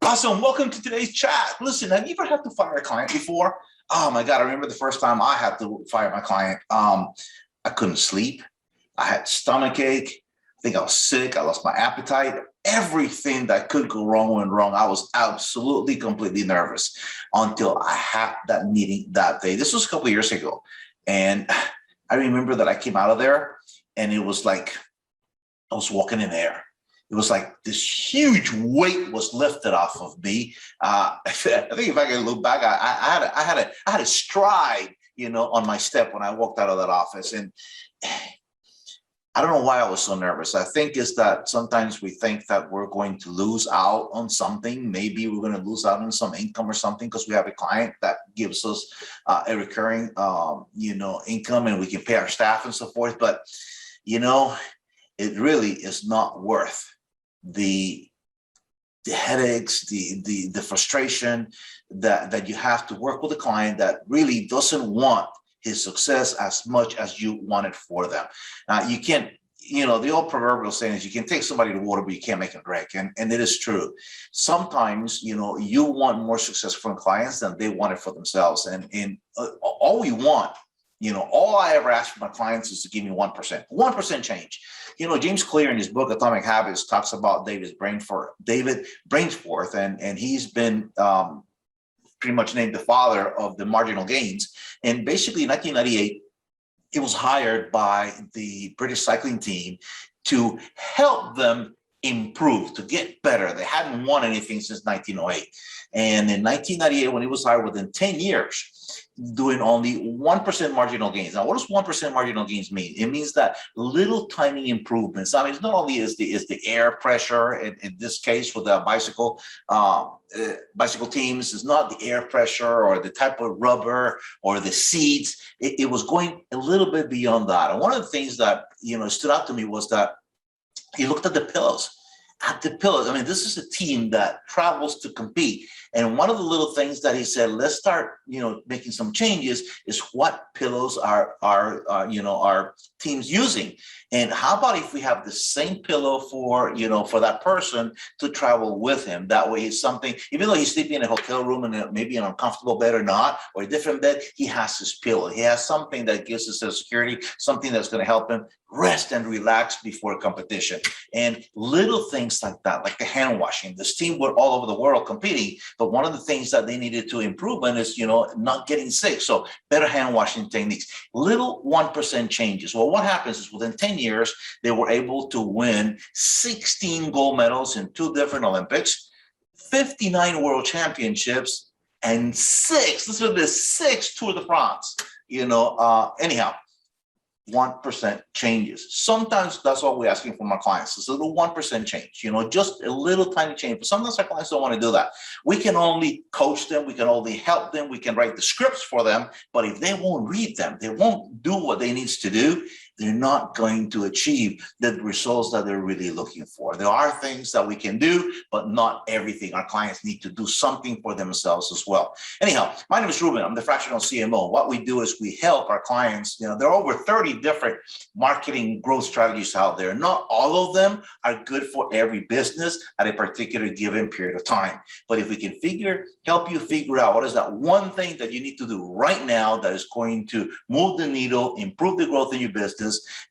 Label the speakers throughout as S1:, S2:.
S1: Awesome. Welcome to today's chat. Listen, have you ever had to fire a client before? Oh my God, I remember the first time I had to fire my client. I couldn't sleep. I had stomach ache. I think I was sick. I lost my appetite. Everything that could go wrong went wrong. I was absolutely, completely nervous until I had that meeting that day. This was a couple of years ago. And I remember that I came out of there and it was like I was walking in air. It was like this huge weight was lifted off of me. I think if I can look back, I had a stride, on my step when I walked out of that office. And I don't know why I was so nervous. I think it's that sometimes we think that we're going to lose out on something. Maybe we're going to lose out on some income or something because we have a client that gives us a recurring, income, and we can pay our staff and so forth. But, it really is not worth the headaches, the frustration that you have to work with a client that really doesn't want his success as much as you want it for them. You can't, the old proverbial saying is you can take somebody to water, but you can't make them drink. And it is true. Sometimes, you want more success from clients than they want it for themselves. And all we want, all I ever ask for my clients is to give me 1% change. James Clear in his book, Atomic Habits, talks about David Brainsforth, and he's been pretty much named the father of the marginal gains. And basically in 1998, he was hired by the British cycling team to help them improve, to get better. They hadn't won anything since 1908. And in 1998, when he was hired, within 10 years, doing only 1% marginal gains. Now, what does 1% marginal gains mean? It means that little tiny improvements. I mean, it's not only is the air pressure, in this case with the bicycle teams, it's not the air pressure or the type of rubber or the seats. It was going a little bit beyond that. And one of the things that, stood out to me was that he looked at the pillows. I mean, this is a team that travels to compete. And one of the little things that he said, let's start, making some changes, is what pillows are our teams using. And how about if we have the same pillow for that person to travel with him? That way it's something, even though he's sleeping in a hotel room and maybe an uncomfortable bed or not, or a different bed, he has his pillow. He has something that gives us a security, something that's going to help him rest and relax before competition. And little things like that, like the hand washing. This team were all over the world competing, but one of the things that they needed to improve on is, not getting sick. So better hand washing techniques, little 1% changes. Well, what happens is within 10 years, they were able to win 16 gold medals in 2 different Olympics, 59 world championships, and 6 Tour de France, anyhow. 1% changes. Sometimes that's what we're asking from our clients. It's a little 1% change, just a little tiny change. But sometimes our clients don't want to do that. We can only coach them. We can only help them. We can write the scripts for them. But if they won't read them, they won't do what they need to do, they're not going to achieve the results that they're really looking for. There are things that we can do, but not everything. Our clients need to do something for themselves as well. Anyhow, my name is Ruben. I'm the fractional CMO. What we do is we help our clients. There are over 30 different marketing growth strategies out there. Not all of them are good for every business at a particular given period of time. But if we can help you figure out what is that one thing that you need to do right now that is going to move the needle, improve the growth in your business,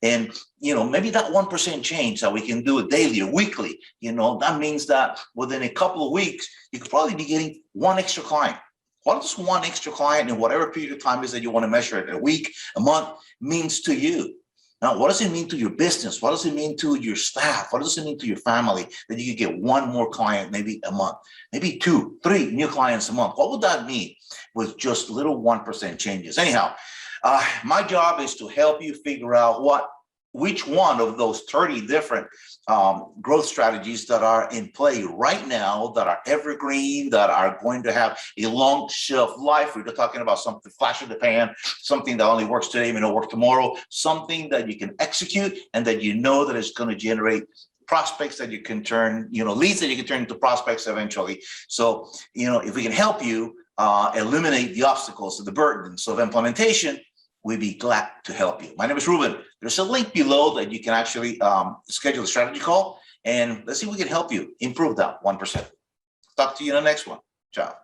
S1: and maybe that 1% change that we can do it daily or weekly, that means that within a couple of weeks, you could probably be getting 1 extra client. What does 1 extra client in whatever period of time is that you want to measure it, a week, a month, means to you? Now, what does it mean to your business? What does it mean to your staff? What does it mean to your family that you could get 1 more client, maybe a month, maybe 2, 3 new clients a month? What would that mean with just little 1% changes? Anyhow, my job is to help you figure out which one of those 30 different growth strategies that are in play right now, that are evergreen, that are going to have a long shelf life. We're talking about something flash in the pan, something that only works today, may not work tomorrow, something that you can execute and that that is going to generate prospects that you can turn, leads that you can turn into prospects eventually. So, if we can help you eliminate the obstacles and the burdens of implementation, we'd be glad to help you. My name is Ruben. There's a link below that you can actually schedule a strategy call, and let's see if we can help you improve that 1%. Talk Talk to you in the next one. Ciao.